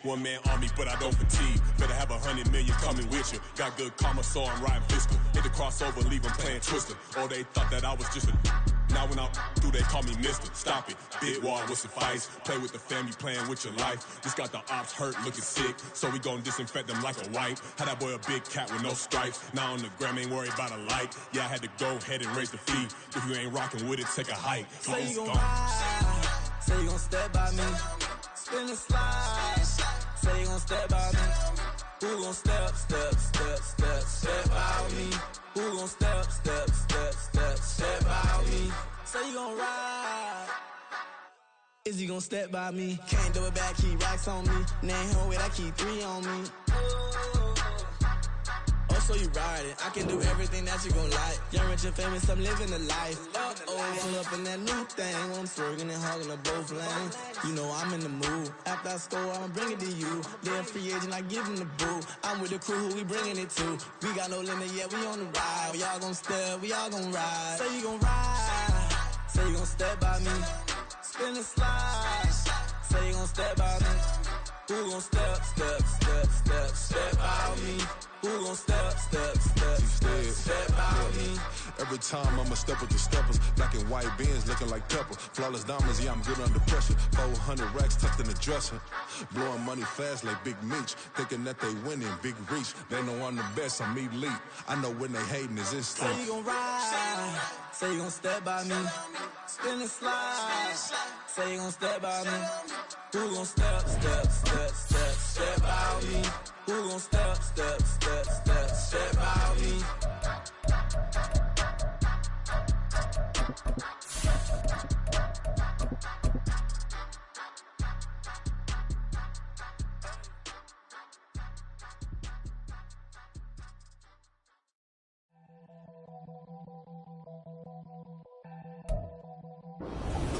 One man army, but I don't fatigue. Better have 100 million coming with you. Got good karma, so I'm riding fiscal. Hit the crossover, leave them playing Twister. Oh, they thought that I was just a... Now when I'm through, they call me mister. Stop it. Big wall with suffice. Play with the family, playing with your life. Just got the ops hurt, looking sick. So we gon' disinfect them like a wipe. Had that boy a big cat with no stripes. Now on the gram, ain't worried about a light. Yeah, I had to go ahead and raise the fee. If you ain't rocking with it, take a hike. Say you gon' ride. Say you gon' step by me. Spin and slide. Say you gon' step by me. Who gon' step by me? Who gon' step by me? Say you gon' ride. Is he gon' step by me? Can't do it back, keep racks on me. Name home with, I keep 3 on me. Oh, so you riding. I can do everything that you gon' like. Young, rich, and famous, I'm living the life. Pull up in that new thing. I'm swerving and hogging up both lanes. You know I'm in the mood. After I score, I'ma bring it to you. They're a free agent, I give them the boo. I'm with the crew, who we bringing it to. We got no limit, yeah, we on the ride. We all gon' step, we all gon' ride. Say you gon' ride. Say you gon' step by me. Spin and slide. Say you gon' step by me. Who gon' step by me? Who gon' step by me? Every time I'ma step with the steppers. Black and white beans looking like pepper. Flawless diamonds, yeah, I'm good under pressure. 400 racks tucked in the dresser. Blowing money fast like Big Meech. Thinking that they winning, big reach. They know I'm the best, I'm elite. I know when they hating is instinct. Say you gon' ride. Say you gon' step by me. Spin and slide. Say you gon' step by me. Who gon' step by me? Who gon' step by me?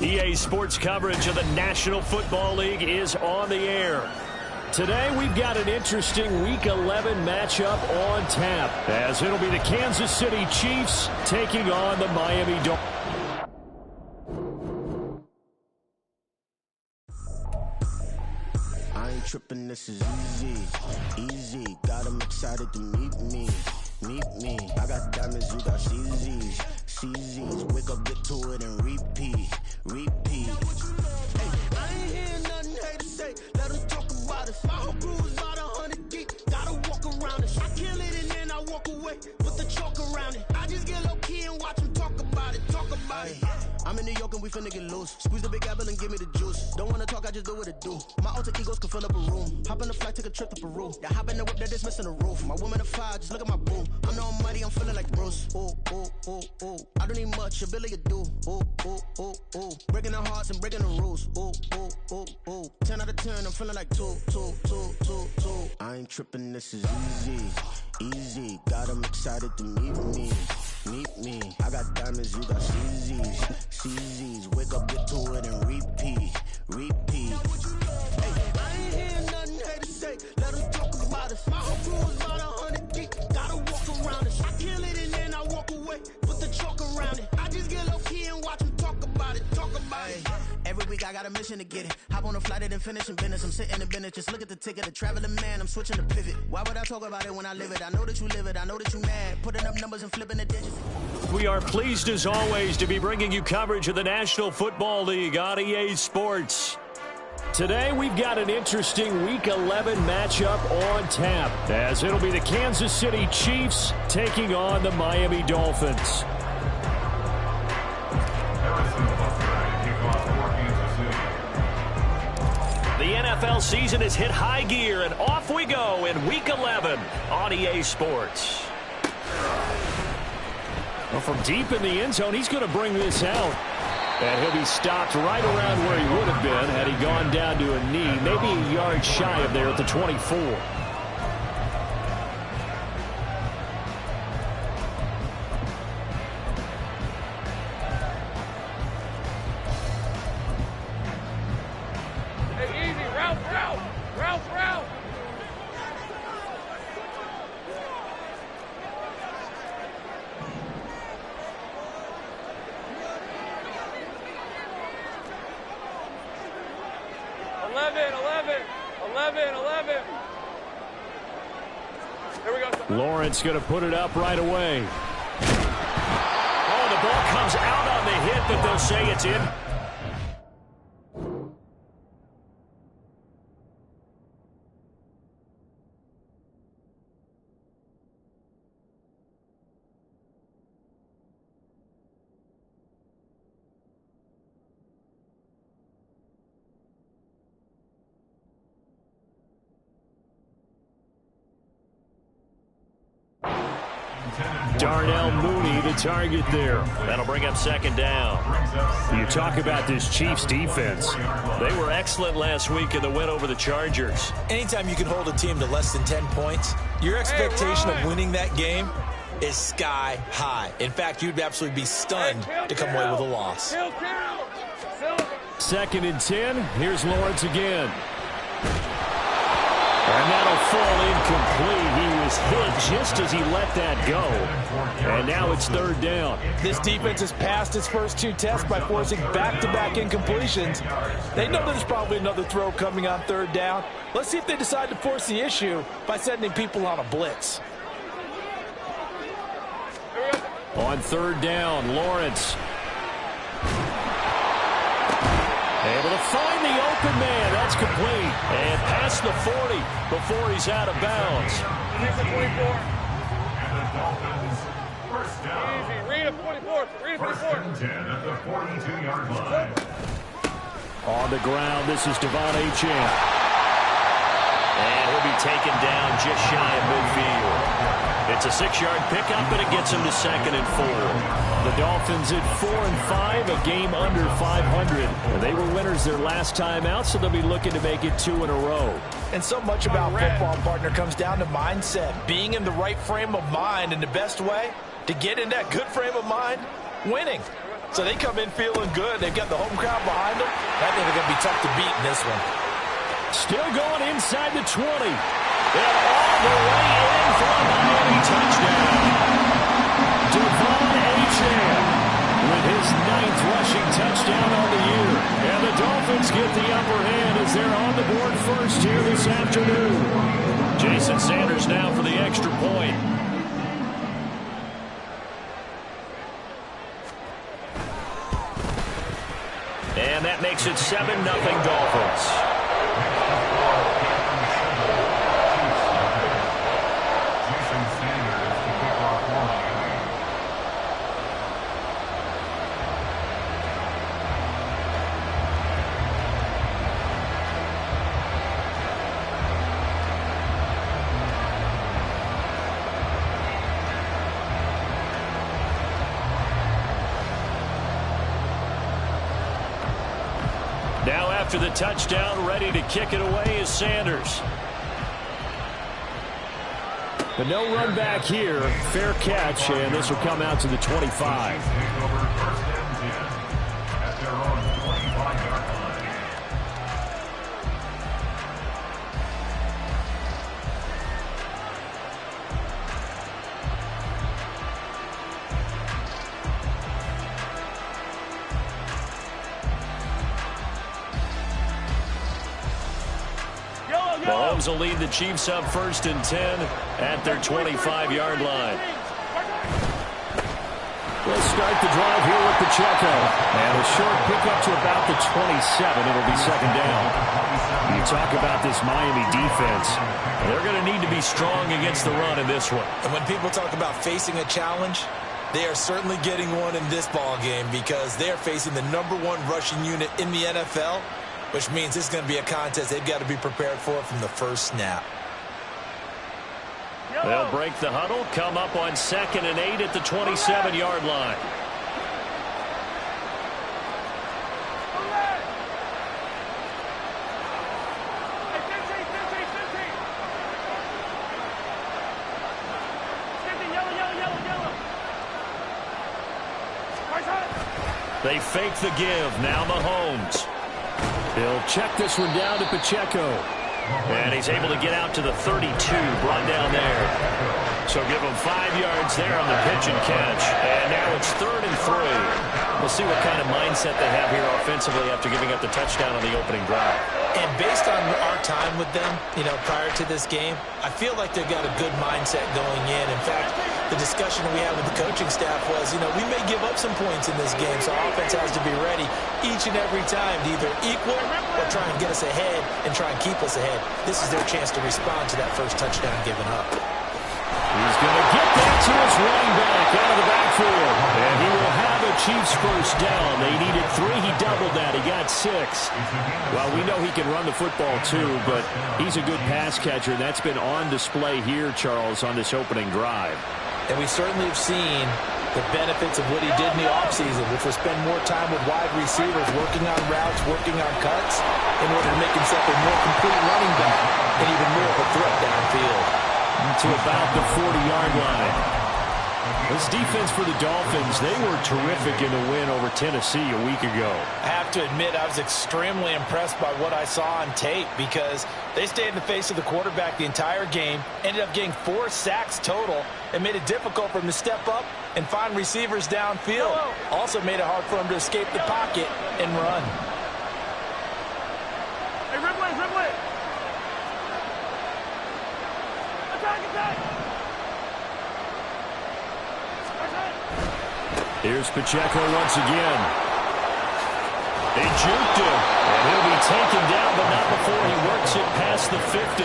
EA Sports coverage of the National Football League is on the air. Today we've got an interesting Week 11 matchup on tap, as it'll be the Kansas City Chiefs taking on the Miami Dolphins. I ain't tripping, this is easy. Got them excited to meet me. I got diamonds, you got CZs. Wake up, get to it, and repeat. Hey, I ain't hearing nothing haters say. Let them talk about it. My whole crew is about 100 deep. Gotta walk around it. I kill it and then I walk away. Put the chalk around it. I just get low key and watch them talk about it. I'm in New York and we finna get loose. Squeeze the big apple and give me the juice. Don't wanna talk, I just do what it do. My alter egos can fill up a room. Hop on the flight, take a trip to Peru. Yeah, hop in the whip, that is missing the roof. My woman a fire, just look at my boo. I'm the almighty, I'm feeling like Bruce. Ooh. I don't need much, ability to do. Ooh. Breaking the hearts and breaking the rules. Ooh. 10 out of 10, I'm feeling like 2. I ain't tripping, this is easy. Got them excited to meet me. I got diamonds, you got CZs. Wake up, get to it, and repeat. Hey, I ain't hearing nothing haters say. Let them talk about it. My whole crew is about 100 deep. Gotta walk around it. I kill it and then I walk away. Put the chalk around it. I just get low key and watch them talk about it. Every week I got a mission to get it. Hop on a flight and then finish in business. I'm sitting in business, just look at the ticket. A traveling man, I'm switching to pivot. Why would I talk about it when I live it? I know that you live it, I know that you mad. Putting up numbers and flipping the digits. We are pleased as always to be bringing you coverage of the National Football League on EA Sports. Today we've got an interesting Week 11 matchup on tap, as it'll be the Kansas City Chiefs taking on the Miami Dolphins. The NFL season has hit high gear, and off we go in Week 11 on EA Sports. Well, from deep in the end zone, he's going to bring this out. And he'll be stopped right around where he would have been had he gone down to a knee, maybe a yard shy of there at the 24. 11. Here we go. Lawrence going to put it up right away. Oh, the ball comes out on the hit, but they'll say it's in. Darnell Mooney, the target there. That'll bring up second down. You talk about this Chiefs defense. They were excellent last week in the win over the Chargers. Anytime you can hold a team to less than 10 points, your expectation of winning that game is sky high. In fact, you'd absolutely be stunned to come away with a loss. Second and 10. Here's Lawrence again. And that'll fall incomplete. He was hit just as he let that go. And now it's third down. This defense has passed its first two tests by forcing back-to-back incompletions. They know there's probably another throw coming on third down. Let's see if they decide to force the issue by sending people on a blitz. On third down, Lawrence. Able to find the open man. That's complete. And past the 40 before he's out of bounds. Easy. Read it 44. Read it 44. 10 at the 42-yard line. On the ground, this is Devon Achane. And he'll be taken down just shy of midfield. It's a 6-yard pickup, but it gets him to second and 4. The Dolphins at 4-5, a game under 500. They were winners their last time out, so they'll be looking to make it 2 in a row. And so much about football, partner, comes down to mindset. Being in the right frame of mind, and the best way to get in that good frame of mind, winning. So they come in feeling good. They've got the home crowd behind them. I think they're going to be tough to beat in this one. Still going inside the 20. And all the way in for a Miami touchdown. Devon Achane with his 9th rushing touchdown on the year. And the Dolphins get the upper hand as they're on the board first here this afternoon. Jason Sanders now for the extra point. And that makes it 7-0 Dolphins. Now after the touchdown, ready to kick it away is Sanders. But no run back here. Fair catch, and this will come out to the 25. Mahomes will lead the Chiefs up 1st and 10 at their 25-yard line. We'll start the drive here with Pacheco. And a short pickup to about the 27. It'll be second down. You talk about this Miami defense. They're going to need to be strong against the run in this one. And when people talk about facing a challenge, they are certainly getting one in this ball game because they are facing the #1 rushing unit in the NFL, which means this is going to be a contest they've got to be prepared for from the first snap. They'll break the huddle, come up on 2nd and 8 at the 27-yard line. They fake the give. Now Mahomes. He'll check this one down to Pacheco. And he's able to get out to the 32, brought down there. So give him 5 yards there on the pitch and catch. And now it's 3rd and 3. We'll see what kind of mindset they have here offensively after giving up the touchdown on the opening drive. And based on our time with them, prior to this game, I feel like they've got a good mindset going in. In fact, the discussion we had with the coaching staff was, we may give up some points in this game, so our offense has to be ready each and every time to either equal or try and get us ahead and try and keep us ahead. This is their chance to respond to that first touchdown given up. He's going to get that to his running back out of the backfield. And he will have a Chiefs first down. They needed 3. He doubled that. He got 6. Well, we know he can run the football too, but he's a good pass catcher, and that's been on display here, Charles, on this opening drive. And we certainly have seen the benefits of what he did in the offseason, which was spend more time with wide receivers, working on routes, working on cuts, in order to make himself a more complete running back and even more of a threat downfield. To about the 40-yard line. This defense for the Dolphins, they were terrific in the win over Tennessee a week ago. I have to admit, I was extremely impressed by what I saw on tape because they stayed in the face of the quarterback the entire game, ended up getting 4 sacks total, and made it difficult for him to step up and find receivers downfield. Also made it hard for him to escape the pocket and run. Hey, Ripley! Here's Pacheco once again. They juked him, and he'll be taken down, but not before he works it past the 50.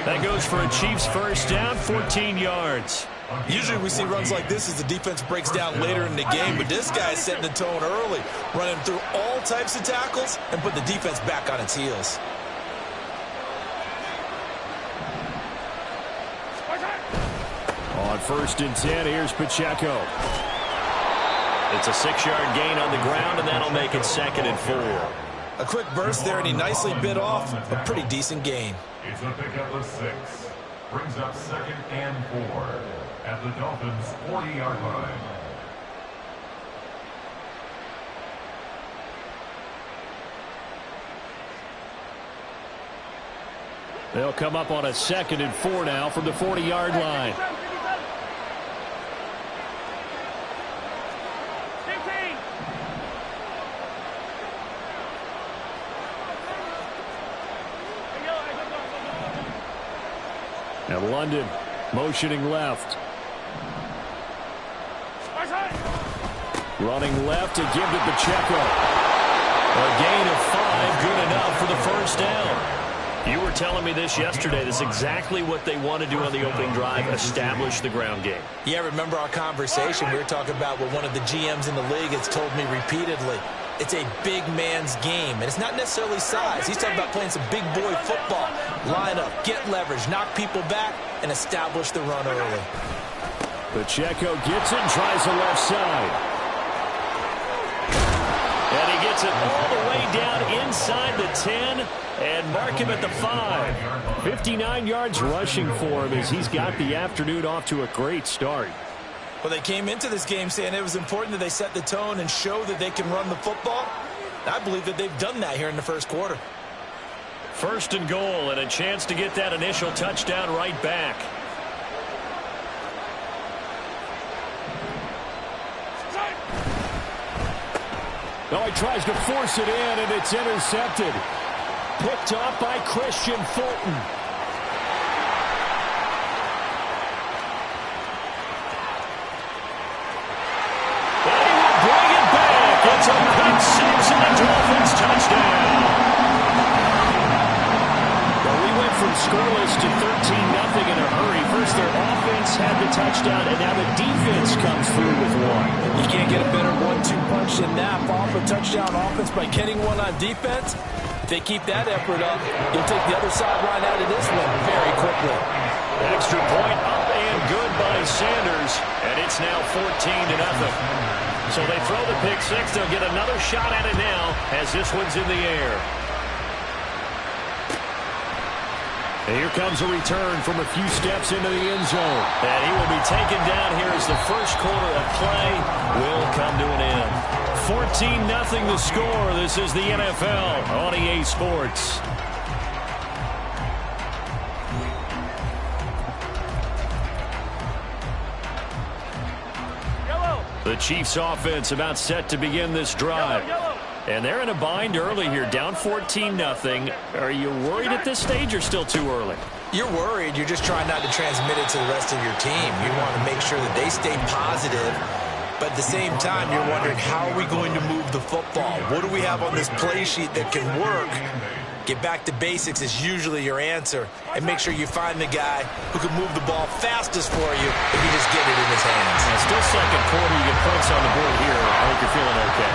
That goes for a Chiefs first down, 14 yards. Usually we see runs like this as the defense breaks down later in the game, but this guy's setting the tone early, running through all types of tackles and put the defense back on its heels. On 1st and 10, here's Pacheco. It's a 6-yard gain on the ground, and that'll make it 2nd and 4. A quick burst there, and he nicely bit off a pretty decent gain. It's a pickup of 6. Brings up 2nd and 4 at the Dolphins' 40-yard line. They'll come up on a 2nd and 4 now from the 40-yard line. And London motioning left. Running left to give to Pacheco. A gain of 5, good enough for the first down. You were telling me this yesterday. This is exactly what they want to do on the opening drive, establish the ground game. Yeah, remember our conversation? We were talking about what one of the GMs in the league has told me repeatedly. It's a big man's game, and it's not necessarily size. He's talking about playing some big boy football. Line up, get leverage, knock people back, and establish the run early. Pacheco gets it and tries the left side. And he gets it all the way down inside the 10 and mark him at the 5. 59 yards rushing for him as he's got the afternoon off to a great start. Well, they came into this game saying it was important that they set the tone and show that they can run the football. I believe that they've done that here in the first quarter. 1st and goal, and a chance to get that initial touchdown right back. Now he tries to force it in, and it's intercepted. Picked off by Christian Fulton. It's a pick 6 and a Dolphins touchdown. Well, we went from scoreless to 13-0 in a hurry. First their offense had the touchdown, and now the defense comes through with one. You can't get a better 1-2 punch than that. Off a touchdown offense by getting one on defense. If they keep that effort up, you'll take the other sideline out of this one very quickly. Extra point up and good by Sanders, and it's now 14-0. So they throw the pick 6. They'll get another shot at it now as this one's in the air. And here comes a return from a few steps into the end zone. And he will be taken down here as the first quarter of play will come to an end. 14-0 the score. This is the NFL on EA Sports. The Chiefs offense about set to begin this drive. And they're in a bind early here, down 14-0. Are you worried at this stage or still too early? You're worried. You're just trying not to transmit it to the rest of your team. You want to make sure that they stay positive. But at the same time, you're wondering, how are we going to move the football? What do we have on this play sheet that can work? Get back to basics is usually your answer. And make sure you find the guy who can move the ball fastest for you if you just get it in his hands. Still second quarter. You get points on the board here. I think you're feeling okay.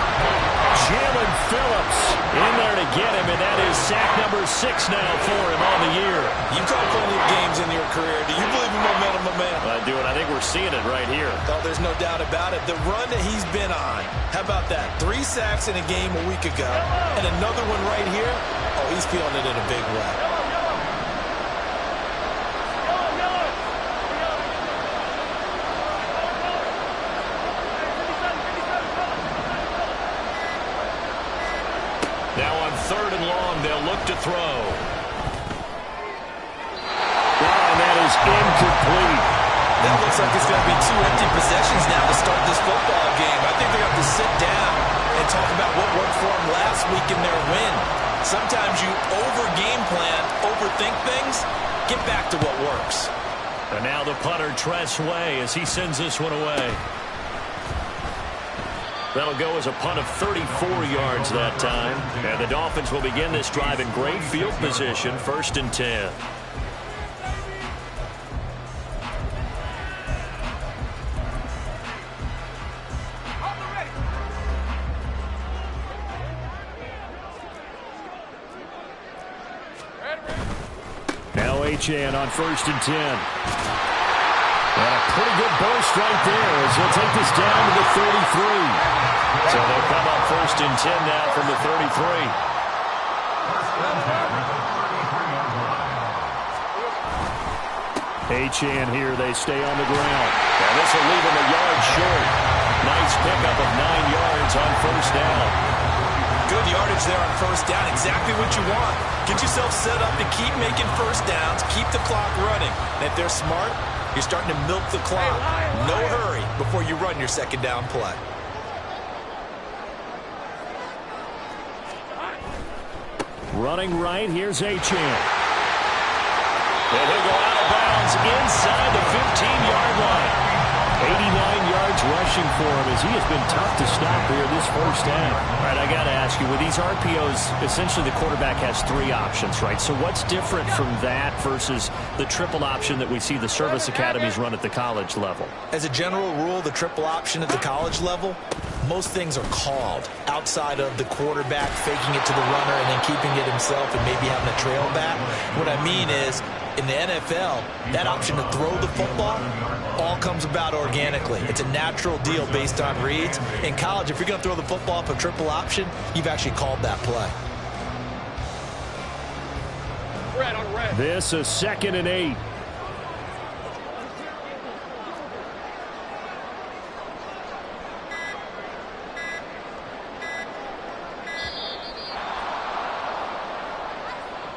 Jalen Phillips in there to get him, and that is sack number 6 now for him on the year. You've caught plenty of games in your career. Do you believe in momentum, my man? I do, and I think we're seeing it right here. Oh, there's no doubt about it. The run that he's been on, how about that? 3 sacks in a game a week ago, and another one right here. Oh, he's feeling it in a big way. Now on 3rd and long, they'll look to throw. And that is incomplete. That looks like it's going to be 2 empty possessions now to start this football game. I think they're going to have to sit down and talk about what worked for them last week in their win. Sometimes you over-game plan, overthink things, get back to what works. And now the punter, Tress Way, as he sends this one away. That'll go as a punt of 34 yards that time. And the Dolphins will begin this drive in great field position, 1st and 10. Now Achane on 1st and 10. And a pretty good burst right there as he'll take this down to the 33. So they'll come up 1st and 10 now from the 33. Achane here, they stay on the ground. And this will leave him a yard short. Nice pickup of 9 yards on 1st down. Good yardage there on 1st down. Exactly what you want. Get yourself set up to keep making 1st downs, keep the clock running. And if they're smart, you're starting to milk the clock. No hurry before you run your 2nd down play. Running right, here's Achane. And he'll go out of bounds inside the 15-yard line. 89 yards rushing for him as he has been tough to stop here this 1st half. All right, I got to ask you, with these RPOs, essentially the quarterback has 3 options, right? So what's different from that versus the triple option that we see the service academies run at the college level? As a general rule, the triple option at the college level, most things are called outside of the quarterback faking it to the runner and then keeping it himself and maybe having a trail back. What I mean is, in the NFL, that option to throw the football all comes about organically. It's a natural deal based on reads. In college, if you're going to throw the football up a triple option, you've actually called that play. This is 2nd and 8.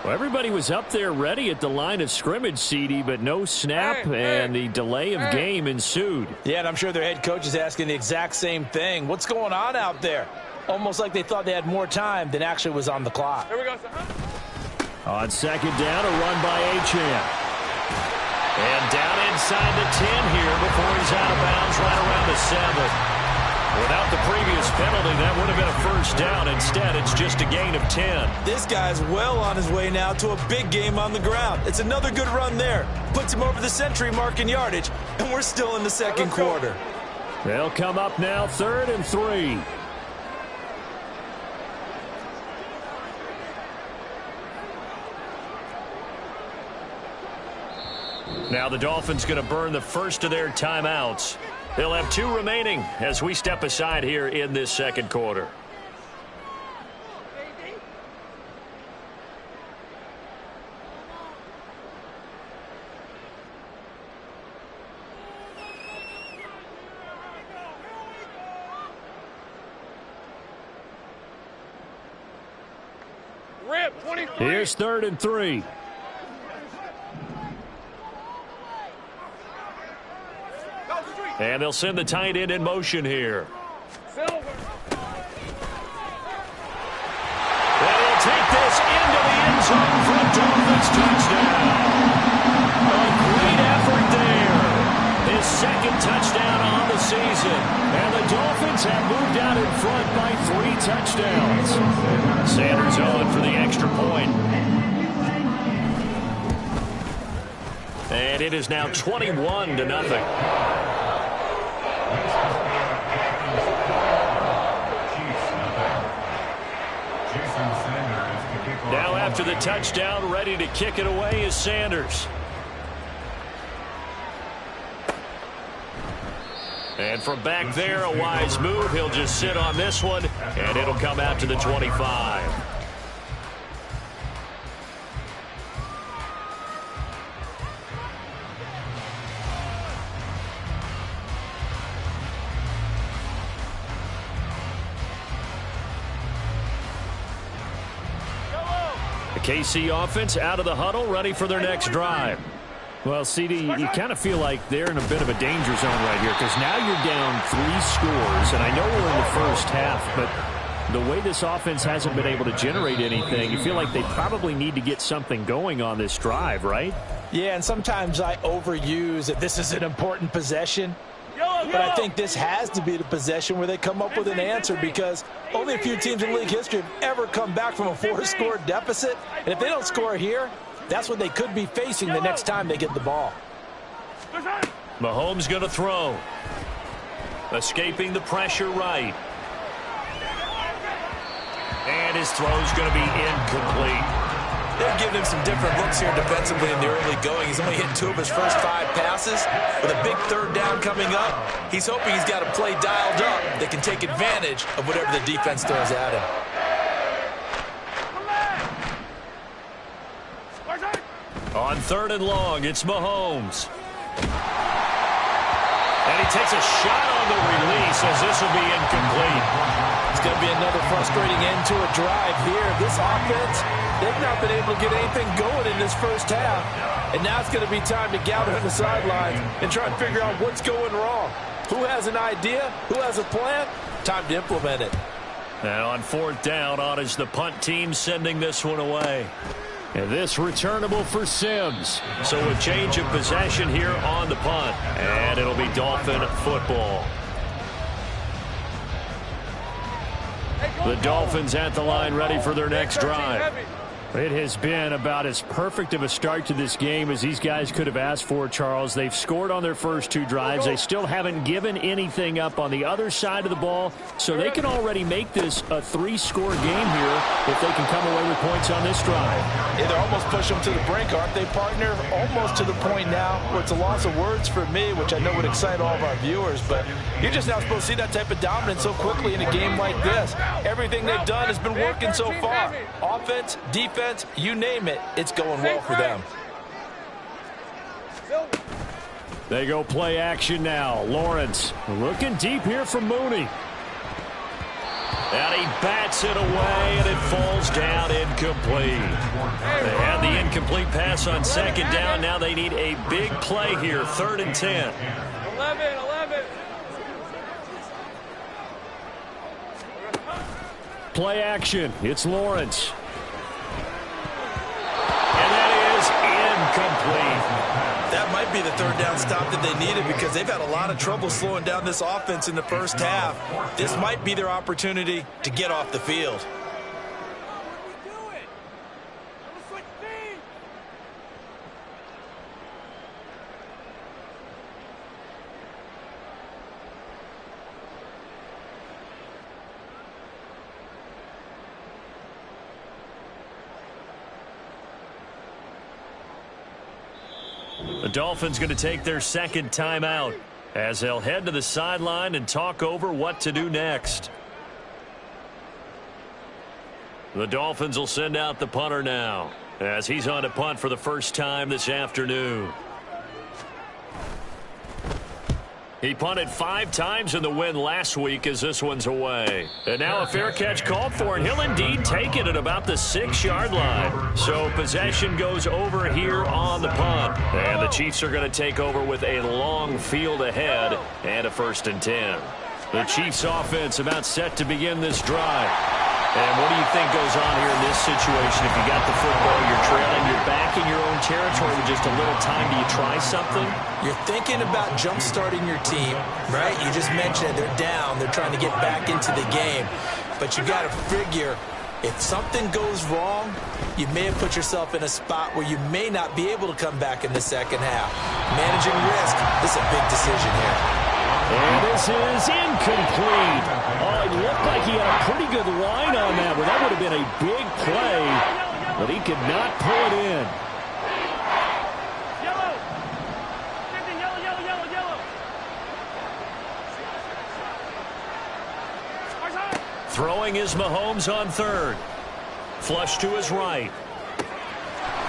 Well, everybody was up there ready at the line of scrimmage, CD, but no snap, and the delay of game ensued. Yeah, and I'm sure their head coach is asking the exact same thing. What's going on out there? Almost like they thought they had more time than actually was on the clock. Here we go. On 2nd down, a run by Achane. And down inside the 10 here before he's out of bounds right around the 7. Without the previous penalty, that would have been a 1st down. Instead, it's just a gain of 10. This guy's well on his way now to a big game on the ground. It's another good run there. Puts him over the century mark in yardage, and we're still in the 2nd quarter. They'll come up now 3rd and 3. Now the Dolphins going to burn the first of their timeouts. They'll have 2 remaining as we step aside here in this 2nd quarter. Here's 3rd and 3. And they'll send the tight end in motion here. It's home for a Dolphins touchdown. A great effort there. His second touchdown on the season. And the Dolphins have moved out in front by 3 touchdowns. Sanders on for the extra point. And it is now 21-0. Now after the touchdown, ready to kick it away is Sanders. And from back there, a wise move. He'll just sit on this one, and it'll come out to the 25. The KC offense out of the huddle, ready for their next drive. Well, CD, you kind of feel like they're in a bit of a danger zone right here because now you're down 3 scores, and I know we're in the first half, but the way this offense hasn't been able to generate anything, you feel like they probably need to get something going on this drive, right? Yeah, and sometimes I overuse that this is an important possession. But I think this has to be the possession where they come up with an answer because only a few teams in league history have ever come back from a 4-score deficit. And if they don't score here, that's what they could be facing the next time they get the ball. Mahomes going to throw. Escaping the pressure right. And his throw's going to be incomplete. They're giving him some different looks here defensively in the early going. He's only hit 2 of his first 5 passes. With a big 3rd down coming up, he's hoping he's got a play dialed up that can take advantage of whatever the defense throws at him. On 3rd and long, it's Mahomes. And he takes a shot on the release as this will be incomplete. It's going to be another frustrating end to a drive here. This offense, they've not been able to get anything going in this first half. And now it's going to be time to gather on the sidelines and try and figure out what's going wrong. Who has an idea? Who has a plan? Time to implement it. And on 4th down, on is the punt team sending this one away. And this returnable for Sims. So a change of possession here on the punt. And it'll be Dolphin football. The Dolphins at the line ready for their next drive. It has been about as perfect of a start to this game as these guys could have asked for, Charles. They've scored on their first 2 drives. They still haven't given anything up on the other side of the ball, so they can already make this a 3-score game here if they can come away with points on this drive. Yeah, they're almost pushing them to the brink, aren't they, partner? Almost to the point now where it's a loss of words for me, which I know would excite all of our viewers, but you're just not supposed to see that type of dominance so quickly in a game like this. Everything they've done has been working so far. Offense, defense, you name it, it's going well for them. They go play action now. Lawrence looking deep here for Mooney. And he bats it away, and it falls down incomplete. They had the incomplete pass on 2nd down. Now they need a big play here, 3rd and 10. 11. Play action. It's Lawrence. And that is incomplete. That might be the 3rd down stop that they needed because they've had a lot of trouble slowing down this offense in the first half. This might be their opportunity to get off the field. The Dolphins going to take their 2nd timeout as they'll head to the sideline and talk over what to do next. The Dolphins will send out the punter now as he's on to punt for the first time this afternoon. He punted 5 times in the win last week as this one's away. And now a fair catch called for, and he'll indeed take it at about the 6-yard line. So possession goes over here on the punt. And the Chiefs are going to take over with a long field ahead and a 1st and 10. The Chiefs offense about set to begin this drive. And what do you think goes on here in this situation? If you got the football, you're trailing, you're back in your own territory with just a little time. Do you try something? You're thinking about jump-starting your team, right? You just mentioned it. They're down. They're trying to get back into the game. But you got to figure, if something goes wrong, you may have put yourself in a spot where you may not be able to come back in the second half. Managing risk, this is a big decision here. And this is incomplete. Oh, it looked like he had a pretty good line on that one. That would have been a big play, but he could not pull it in. Yellow. 50, yellow, yellow, yellow, yellow. Throwing is Mahomes on third. Flush to his right.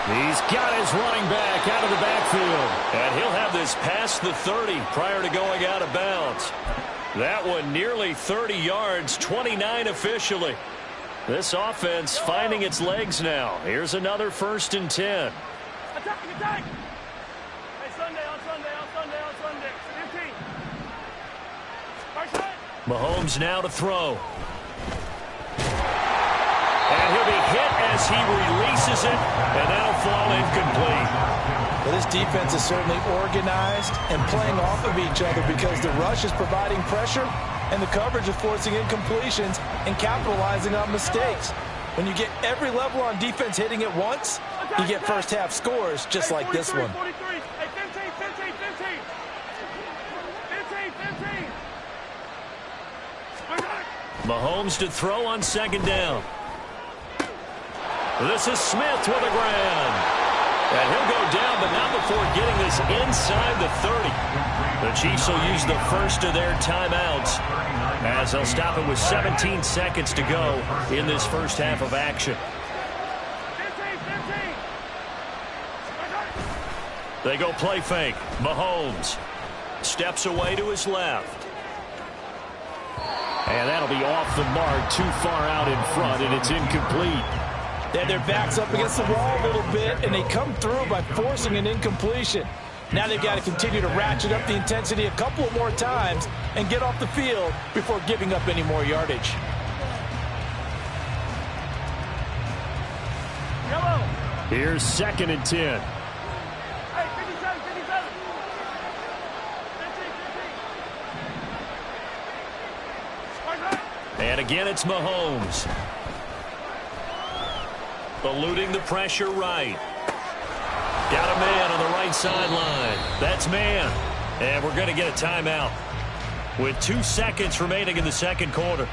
He's got his running back out of the backfield. And he'll have this past the 30 prior to going out of bounds. That one nearly 30 yards, 29 officially. This offense finding its legs now. Here's another 1st and 10. Attack, attack. Hey, Sunday, on Sunday, on Sunday, on Sunday. 15. First shot. Mahomes now to throw. And he'll be hit as he releases it, and that'll fall incomplete. Well, this defense is certainly organized and playing off of each other because the rush is providing pressure and the coverage is forcing incompletions and capitalizing on mistakes. When you get every level on defense hitting at once, you get first half scores just like this one. 43. Hey, 15, 15, 15. 15. Mahomes to throw on 2nd down. This is Smith with a grab. And he'll go down, but not before getting this inside the 30. The Chiefs will use the first of their timeouts as they'll stop it with 17 seconds to go in this first half of action. 15, 15. They go play fake. Mahomes steps away to his left. And that'll be off the mark, too far out in front, and it's incomplete. They have their backs up against the wall a little bit, and they come through by forcing an incompletion. Now they've got to continue to ratchet up the intensity a couple of more times and get off the field before giving up any more yardage. Yellow. Here's 2nd and 10. Hey, 57, 57. 15, 15. And again, it's Mahomes. Eluding the pressure right. Got a man on the right sideline. That's man. And we're going to get a timeout with 2 seconds remaining in the second quarter.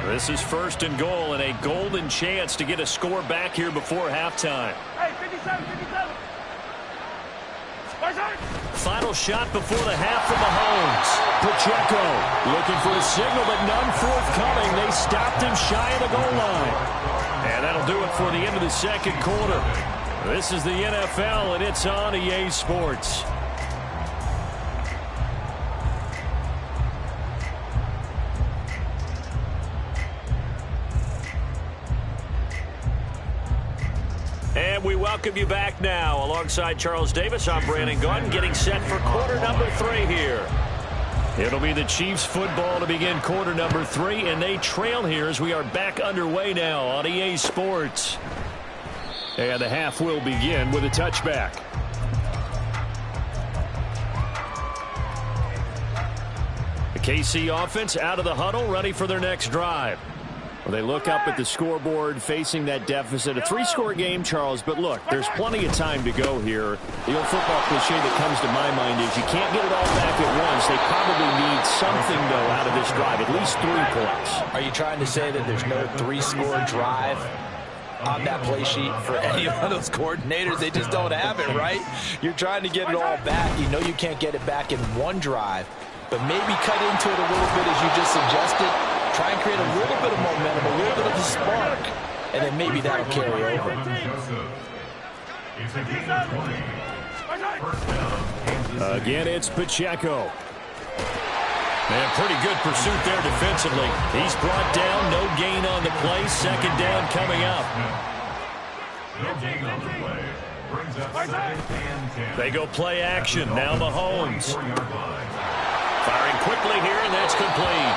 This is 1st and goal and a golden chance to get a score back here before halftime. Hey, 57, 57. Final shot before the half from Mahomes. Pacheco looking for a signal, but none forthcoming. They stopped him shy of the goal line. And that'll do it for the end of the second quarter. This is the NFL, and it's on EA Sports. And we welcome you back now. Alongside Charles Davis, I'm Brandon Gunn, getting set for quarter number 3 here. It'll be the Chiefs football to begin quarter number 3, and they trail here as we are back underway now on EA Sports. And the half will begin with a touchback. The KC offense out of the huddle, ready for their next drive. Well, they look up at the scoreboard facing that deficit. A 3-score game, Charles, but look, there's plenty of time to go here. The old football cliche that comes to my mind is you can't get it all back at once. They probably need something, though, out of this drive, at least 3 points. Are you trying to say that there's no 3-score drive on that play sheet for any of those coordinators? They just don't have it, right? You're trying to get it all back. You know you can't get it back in one drive, but maybe cut into it a little bit as you just suggested. Try and create a little bit of momentum, a little bit of a spark, and then maybe that'll carry over. Again, it's Pacheco. And pretty good pursuit there defensively. He's brought down, no gain on the play. 2nd down coming up. No gain on the play. Brings up second and 10. They go play action. Now Mahomes. 4-yard line. Firing quickly here, and that's complete.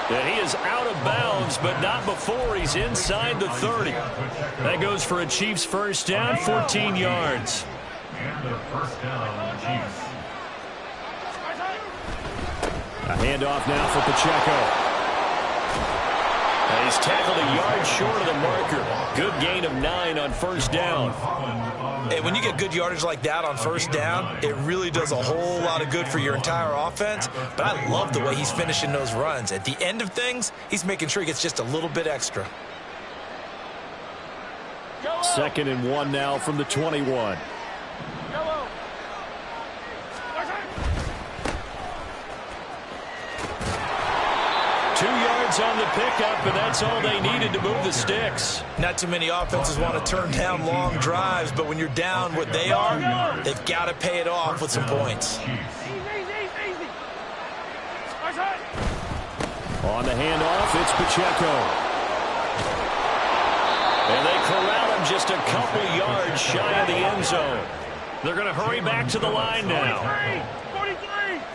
And he is out of bounds, but not before he's inside the 30. That goes for a Chiefs first down, 14 yards. And a first down, Chiefs. A handoff now for Pacheco. And he's tackled a yard short of the marker. Good gain of 9 on first down. And when you get good yardage like that on first down, it really does a whole lot of good for your entire offense. But I love the way he's finishing those runs. At the end of things, he's making sure he gets just a little bit extra. 2nd and 1 now from the 21. 2 yards on the pickup, and that's all they needed to move the sticks. Not too many offenses want to turn down long drives, but when you're down what they are, they've got to pay it off with some points. On the handoff, it's Pacheco. And they corral him just a couple yards shy of the end zone. They're going to hurry back to the line now. 43.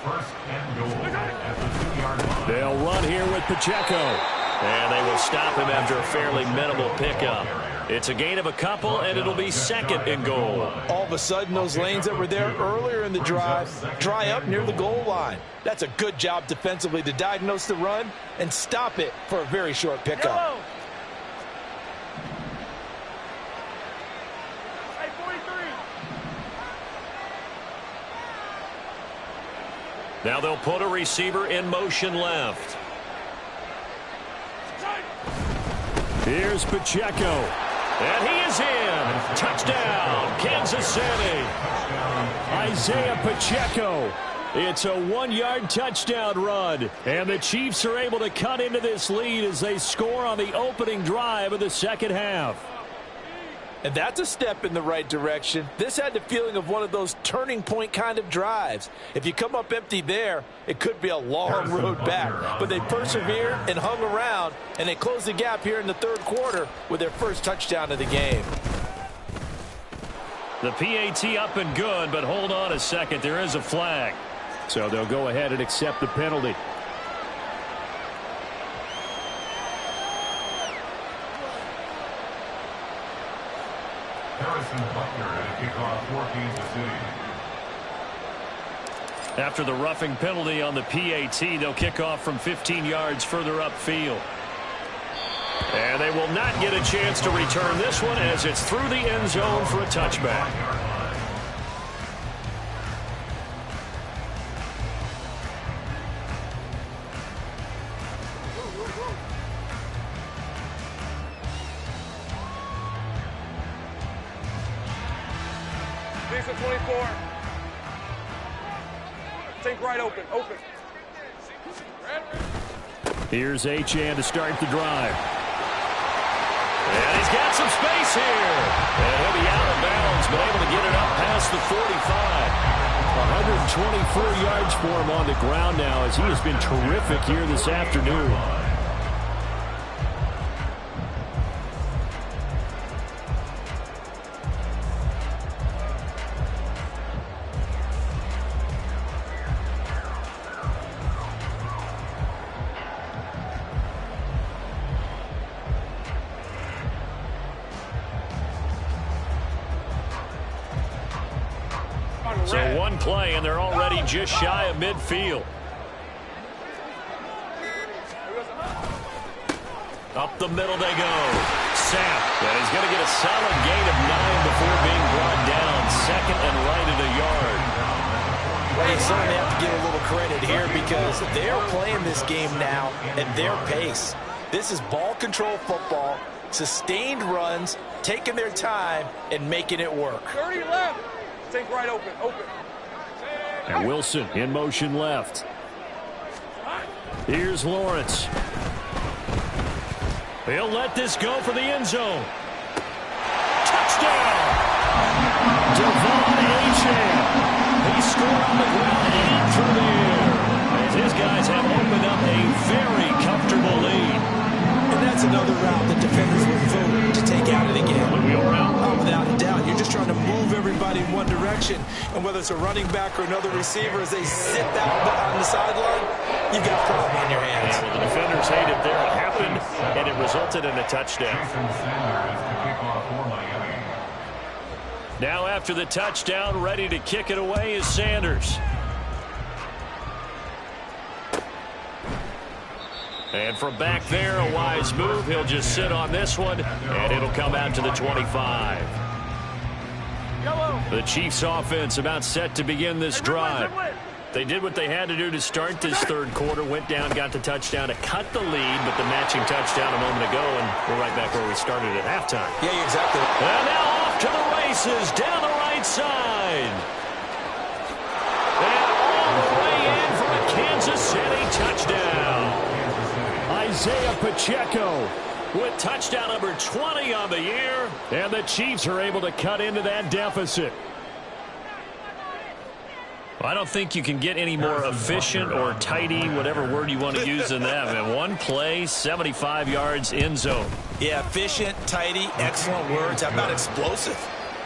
First and goal at the 2-yard line. They'll run here with Pacheco. And they will stop him after a fairly minimal pickup. It's a gain of a couple, and it'll be 2nd and goal. All of a sudden, those lanes that were there earlier in the drive dry up near the goal line. That's a good job defensively to diagnose the run and stop it for a very short pickup. Hey, 43. Now they'll put a receiver in motion left. Here's Pacheco. And he is in. Touchdown, Kansas City. Isaiah Pacheco. It's a 1-yard touchdown run. And the Chiefs are able to cut into this lead as they score on the opening drive of the second half. And that's a step in the right direction. This had the feeling of one of those turning point kind of drives. If you come up empty there, it could be a long road back. But they persevered and hung around, and they closed the gap here in the third quarter with their first touchdown of the game. The PAT up and good, but hold on a second. There is a flag. So they'll go ahead and accept the penalty. After the roughing penalty on the PAT, they'll kick off from 15 yards further upfield. And they will not get a chance to return this one as it's through the end zone for a touchback. These are 24. Think right open. Here's Achane to start the drive. And he's got some space here. And he'll be out of bounds, but able to get it up past the 45. 124 yards for him on the ground now as he has been terrific here this afternoon. So one play, and they're already just shy of midfield. Up the middle they go. Sapp, and he's going to get a solid gain of 9 before being brought down. 2nd and right at a yard. Well, you certainly have to give a little credit here because they're playing this game now at their pace. This is ball control football, sustained runs, taking their time, and making it work. 30 left. Think right open. And Wilson in motion left. Here's Lawrence. He'll let this go for the end zone. Touchdown! Devon Achane. He scored on the ground and through the air. As his guys have opened up a very comfortable lead. And that's another route that defenders will vote to take out of the game. Wheel route. separation. And whether it's a running back or another receiver, as they sit out on the sideline, you've got a problem on your hands. Yeah, well, the defenders hate it there. It happened, and it resulted in a touchdown. Now after the touchdown, ready to kick it away is Sanders. And from back there, a wise move. He'll just sit on this one, and it'll come out to the 25. The Chiefs offense about set to begin this drive. They did what they had to do to start this third quarter, went down, got the touchdown to cut the lead, but the matching touchdown a moment ago, and we're right back where we started at halftime. Yeah, exactly. And now off to the races down the right side. And all the way in for a Kansas City touchdown. Isaiah Pacheco with touchdown number 20 on the year, and the Chiefs are able to cut into that deficit. I don't think you can get any more efficient or tidy, whatever word you want to use in that. And one play, 75 yards in zone. Yeah, efficient, tidy, excellent words. How about explosive?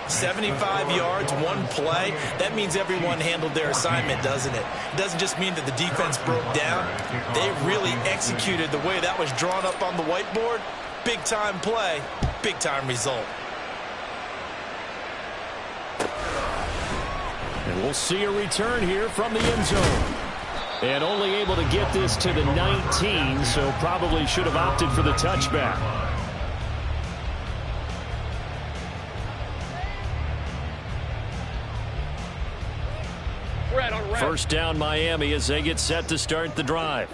75 yards, one play. That means everyone handled their assignment, doesn't it? It doesn't just mean that the defense broke down. They really executed the way that was drawn up on the whiteboard. Big-time play, big-time result. And we'll see a return here from the end zone. And only able to get this to the 19, so probably should have opted for the touchback. First down Miami as they get set to start the drive.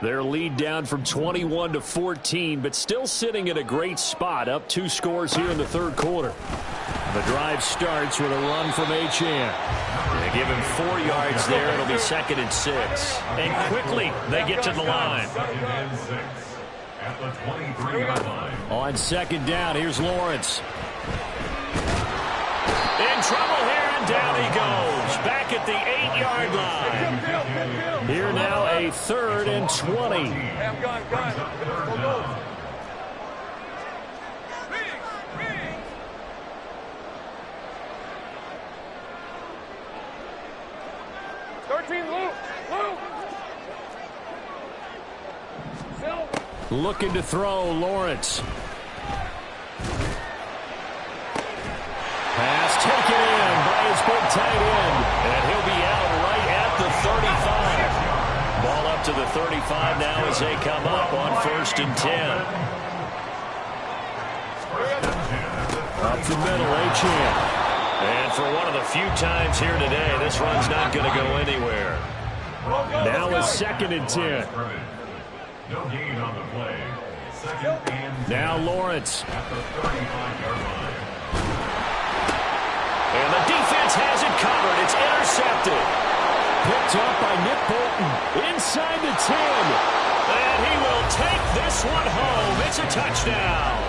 Their lead down from 21 to 14, but still sitting at a great spot, up 2 scores here in the third quarter. The drive starts with a run from Achane. They give him 4 yards there. It'll be 2nd and 6. And quickly they get to the line. At the 23-yard line. On 2nd down, here's Lawrence. In trouble here, and down he goes. Back at the 8-yard line. Here now a 3rd and 20. Go. 13, Luke. Looking to throw, Lawrence. Pass taken in by his big tight end. And he'll be out right at the 35. Ball up to the 35 now as they come up on 1st and 10. Up the middle, Achane. And for one of the few times here today, this run's not going to go anywhere. Now a 2nd and 10. No gain on the play. 2nd and 10. Now Lawrence. At the 35-yard line. And the defense has it covered. It's intercepted. Picked up by Nick Bolton inside the 10. And he will take this one home. It's a touchdown.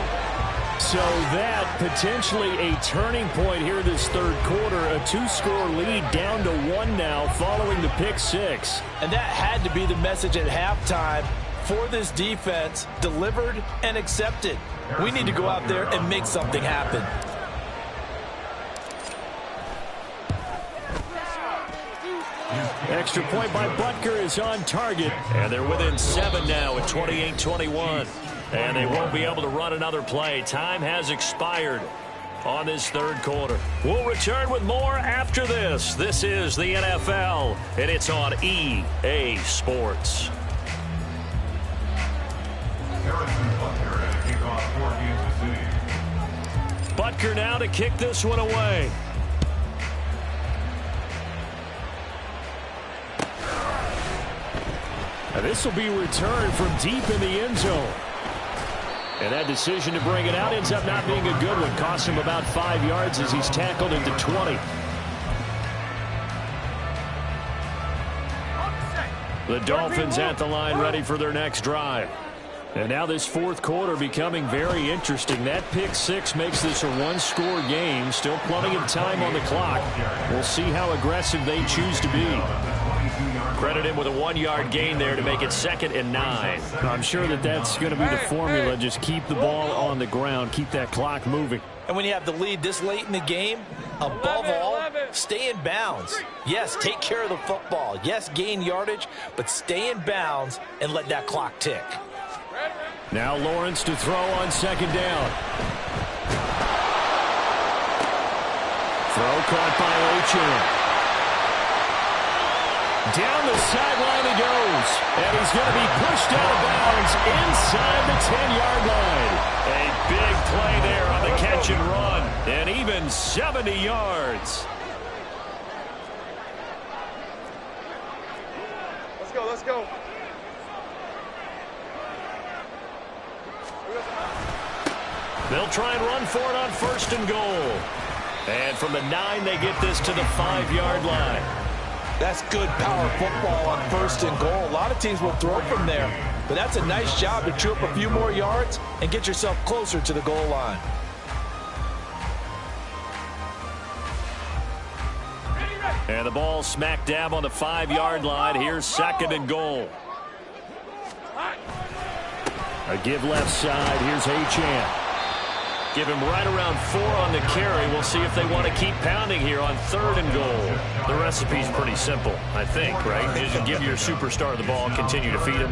So that potentially a turning point here this third quarter. A 2-score lead down to 1 now following the pick 6. And that had to be the message at halftime for this defense. Delivered and accepted. We need to go out there and make something happen. Extra point by Butker is on target. And they're within 7 now at 28-21. And they won't be able to run another play. Time has expired on this third quarter. We'll return with more after this. This is the NFL, and it's on EA Sports. Harrison Butker at kickoff for Kansas City. Butker now to kick this one away. And this will be returned from deep in the end zone. And that decision to bring it out ends up not being a good one. Costs him about 5 yards as he's tackled into 20. The Dolphins at the line ready for their next drive. And now this fourth quarter becoming very interesting. That pick six makes this a one-score game. Still plenty of time on the clock. We'll see how aggressive they choose to be. Credit him with a 1-yard gain there to make it 2nd and 9. I'm sure that that's going to be the formula. Just keep the ball on the ground. Keep that clock moving. And when you have the lead this late in the game, above all, stay in bounds. Yes, take care of the football. Yes, gain yardage, but stay in bounds and let that clock tick. Now Lawrence to throw on 2nd down. Throw caught by Ochan. Down the sideline he goes. And he's going to be pushed out of bounds inside the 10-yard line. A big play there on the catch and run. And even 70 yards. Let's go, let's go. They'll try and run for it on 1st and goal. And from the 9, they get this to the 5-yard line. That's good power football on 1st and goal. A lot of teams will throw from there, but that's a nice job to chew up a few more yards and get yourself closer to the goal line. And the ball smack dab on the 5-yard line. Here's 2nd and goal. A give left side. Here's Ochan. Give him right around 4 on the carry. We'll see if they want to keep pounding here on 3rd and goal. The recipe's pretty simple, I think, right? Just give your superstar the ball and continue to feed him.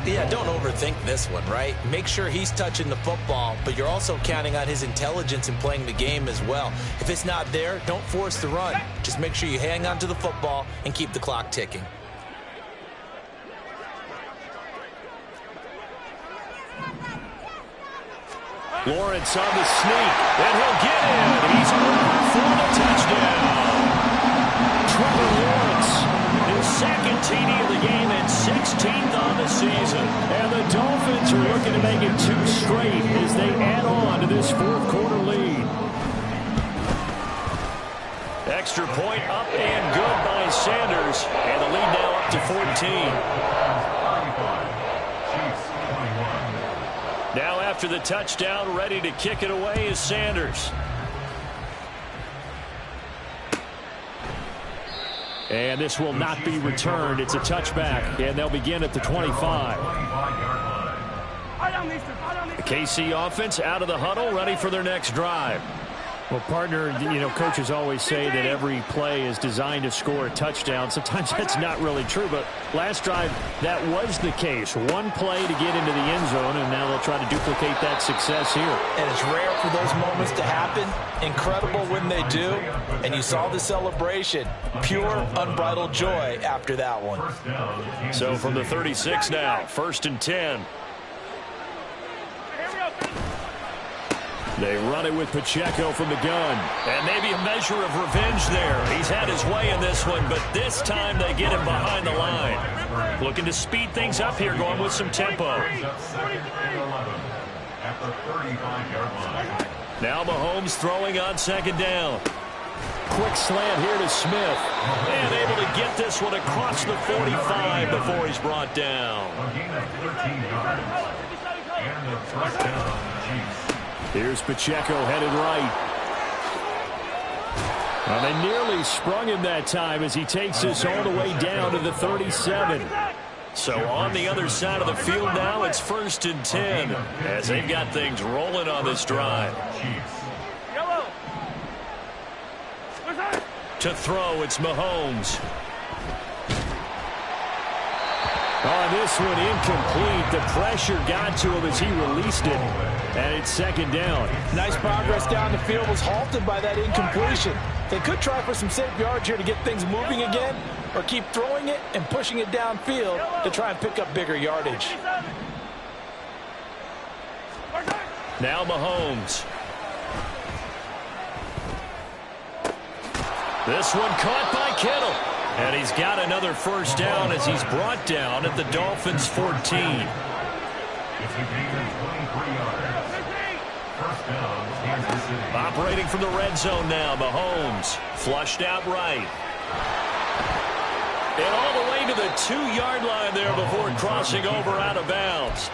Yeah, don't overthink this one, right? Make sure he's touching the football, but you're also counting on his intelligence in playing the game as well. If it's not there, don't force the run. Just make sure you hang on to the football and keep the clock ticking. Lawrence on the sneak, and he'll get in. He's over for the touchdown. Trevor Lawrence, his 2nd TD of the game and 16th on the season. And the Dolphins are looking to make it 2 straight as they add on to this fourth quarter lead. Extra point up and good by Sanders, and the lead now up to 14. Now after the touchdown, ready to kick it away is Sanders. And this will not be returned. It's a touchback, and they'll begin at the 25. The KC offense out of the huddle, ready for their next drive. Well, partner, coaches always say that every play is designed to score a touchdown. Sometimes that's not really true, but last drive, that was the case. One play to get into the end zone, and now they'll try to duplicate that success here. And it's rare for those moments to happen. Incredible when they do. And you saw the celebration. Pure, unbridled joy after that one. So from the 36 now, 1st and 10. They run it with Pacheco from the gun. And maybe a measure of revenge there. He's had his way in this one, but this time they get him behind the line. Looking to speed things up here, going with some tempo. Now Mahomes throwing on 2nd down. Quick slant here to Smith. And able to get this one across the 45 before he's brought down. Here's Pacheco headed right. Well, they nearly sprung him that time as he takes this all the way down to the 37. So on the other side of the field now, it's 1st and 10 as they've got things rolling on this drive. To throw, it's Mahomes. On this one, incomplete. The pressure got to him as he released it. And it's 2nd down. Nice progress down the field was halted by that incompletion. They could try for some safe yards here to get things moving again, or keep throwing it and pushing it downfield to try and pick up bigger yardage. Now Mahomes. This one caught by Kittle. And he's got another 1st down as he's brought down at the Dolphins' 14. Operating from the red zone now, Mahomes. Flushed out right. And all the way to the 2-yard line there before crossing over out of bounds.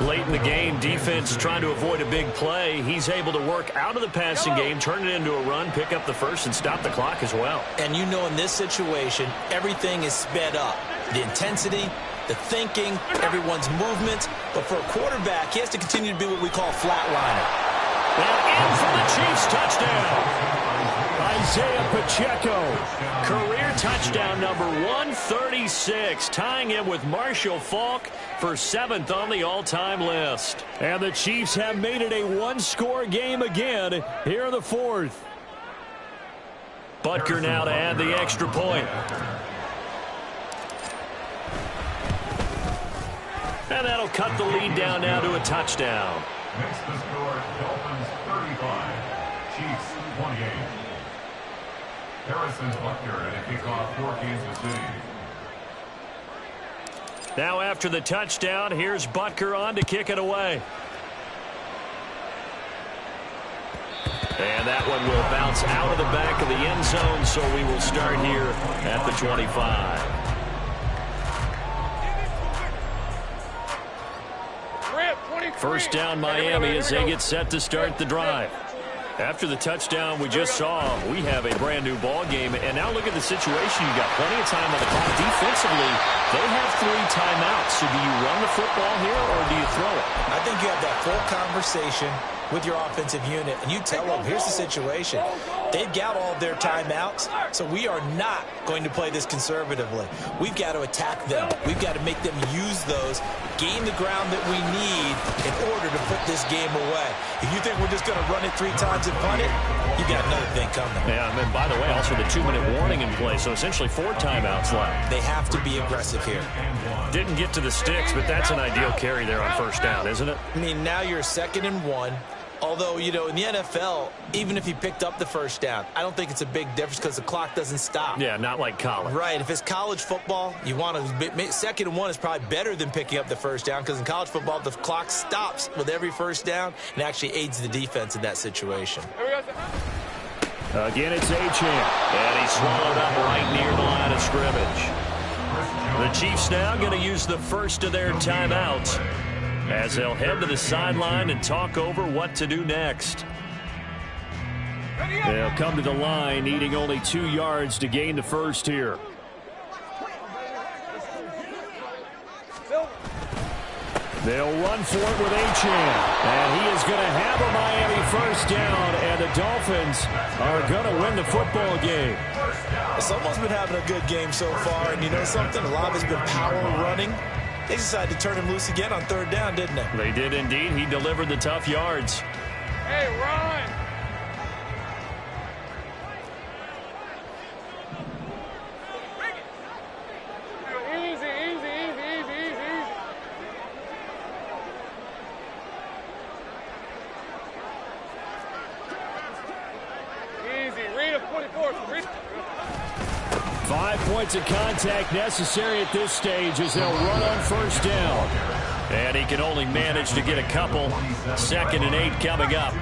Late in the game, defense trying to avoid a big play. He's able to work out of the passing game, turn it into a run, pick up the first, and stop the clock as well. And you know in this situation, everything is sped up. The intensity, the thinking, everyone's movement. But for a quarterback, he has to continue to be what we call flatliner. And in for the Chiefs touchdown. Isaiah Pacheco, career touchdown number 136, tying him with Marshall Faulk for 7th on the all-time list. And the Chiefs have made it a one-score game again here in the 4th. Butker now to add the extra point. And that'll cut the lead down now to a touchdown. Makes the score Dolphins 35, Chiefs 28. Harrison Butker at a kickoff for Kansas City. Now after the touchdown, here's Butker on to kick it away. And that one will bounce out of the back of the end zone, so we will start here at the 25. First down Miami as they get set to start the drive. After the touchdown we just saw, we have a brand new ball game. And now look at the situation. You've got plenty of time on the clock. Defensively, they have 3 timeouts. So do you run the football here or do you throw it? I think you have that full conversation with your offensive unit, and you tell them, here's the situation. They've got all of their timeouts, so we are not going to play this conservatively. We've got to attack them. We've got to make them use those, gain the ground that we need in order to put this game away. If you think we're just going to run it 3 times and punt it, you got another thing coming. Yeah, and by the way, also the 2-minute warning in play, so essentially 4 timeouts left. They have to be aggressive here. Didn't get to the sticks, but that's an ideal carry there on first down, isn't it? I mean, now you're 2nd and 1. Although, you know, in the NFL, even if he picked up the first down, I don't think it's a big difference because the clock doesn't stop. Yeah, not like college. Right. If it's college football, you want to 2nd and 1 is probably better than picking up the first down because in college football, the clock stops with every first down and actually aids the defense in that situation. Again, it's Achane, and he's swallowed up right near the line of scrimmage. The Chiefs now going to use the first of their timeouts as they'll head to the sideline and talk over what to do next. They'll come to the line needing only 2 yards to gain the first here. They'll run for it with Achane, and he is going to have a Miami first down, and the Dolphins are going to win the football game. Someone's been having a good game so far, and you know something? A lot of it's been power running. They decided to turn him loose again on 3rd down, didn't they? They did indeed. He delivered the tough yards. Hey, Ron! Easy, read a 44. 5 points of contact necessary at this stage as they'll run on first down. And he can only manage to get a couple. 2nd and 8 coming up.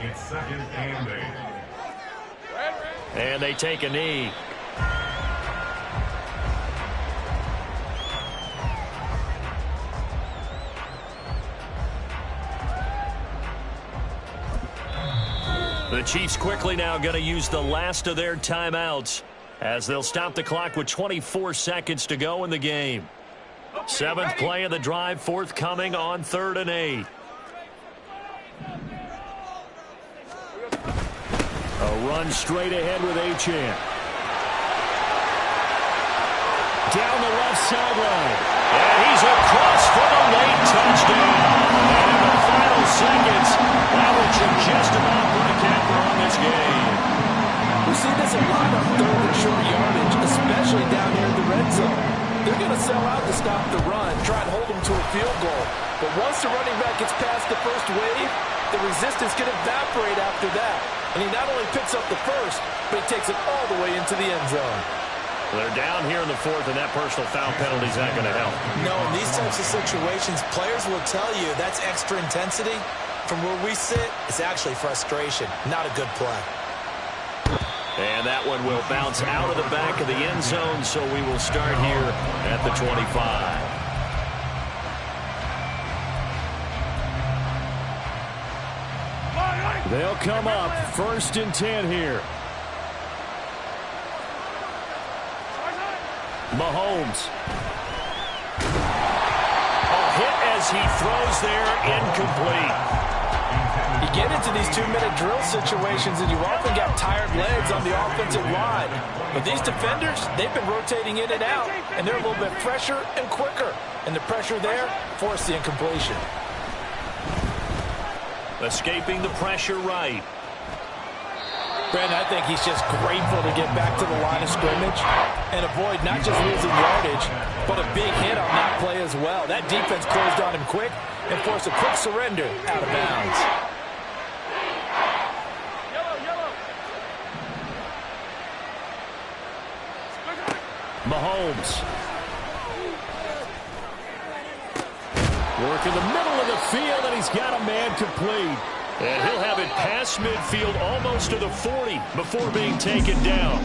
It's 2nd and 8. And they take a knee. The Chiefs quickly now going to use the last of their timeouts as they'll stop the clock with 24 seconds to go in the game. 7th play of the drive, forthcoming on 3rd and 8. A run straight ahead with Achane. Down the left sideline. And he's across for the late touchdown. And in the final seconds, that will just about put a capper on this game. We see this a lot on 3rd and short yardage, especially down here in the red zone. They're going to sell out to stop the run, try and hold them to a field goal. But once the running back gets past the first wave, the resistance can evaporate after that. And he not only picks up the first, but he takes it all the way into the end zone. They're down here in the 4th, and that personal foul penalty is not going to help. No, in these types of situations, players will tell you that's extra intensity. From where we sit, it's actually frustration, not a good play. And that one will bounce out of the back of the end zone, so we will start here at the 25. They'll come up 1st and 10 here. Mahomes. Hit as he throws there, incomplete. You get into these 2-minute drill situations and you often got tired legs on the offensive line. But these defenders, they've been rotating in and out, and they're a little bit fresher and quicker. And the pressure there forced the incompletion. Escaping the pressure right. Brandon, I think he's just grateful to get back to the line of scrimmage and avoid not just losing yardage, but a big hit on that play as well. That defense closed on him quick and forced a quick surrender out of bounds. Mahomes. Work in the middle of the field, and he's got a man complete. And he'll have it past midfield almost to the 40 before being taken down.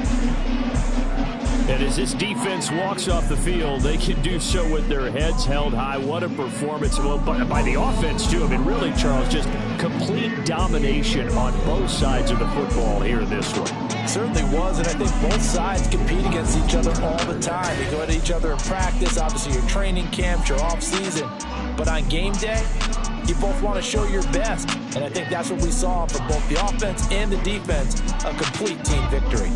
And as this defense walks off the field, they can do so with their heads held high. What a performance by the offense, too. I mean, really, Charles, just complete domination on both sides of the football here in this one. Certainly was, and I think both sides compete against each other all the time. They go at each other in practice, obviously your training camps, your off-season. But on game day, you both want to show your best. And I think that's what we saw for both the offense and the defense, a complete team victory.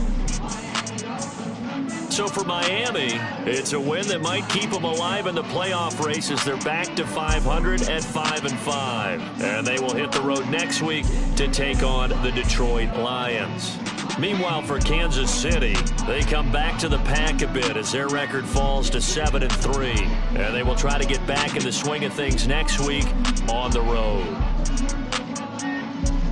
So for Miami, it's a win that might keep them alive in the playoff race as they're back to 500 at 5-5. And they will hit the road next week to take on the Detroit Lions. Meanwhile, for Kansas City, they come back to the pack a bit as their record falls to 7-3. And they will try to get back in the swing of things next week on the road.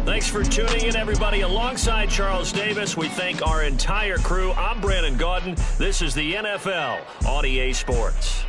Thanks for tuning in, everybody. Alongside Charles Davis, we thank our entire crew. I'm Brandon Gaudin. This is the NFL on EA Sports.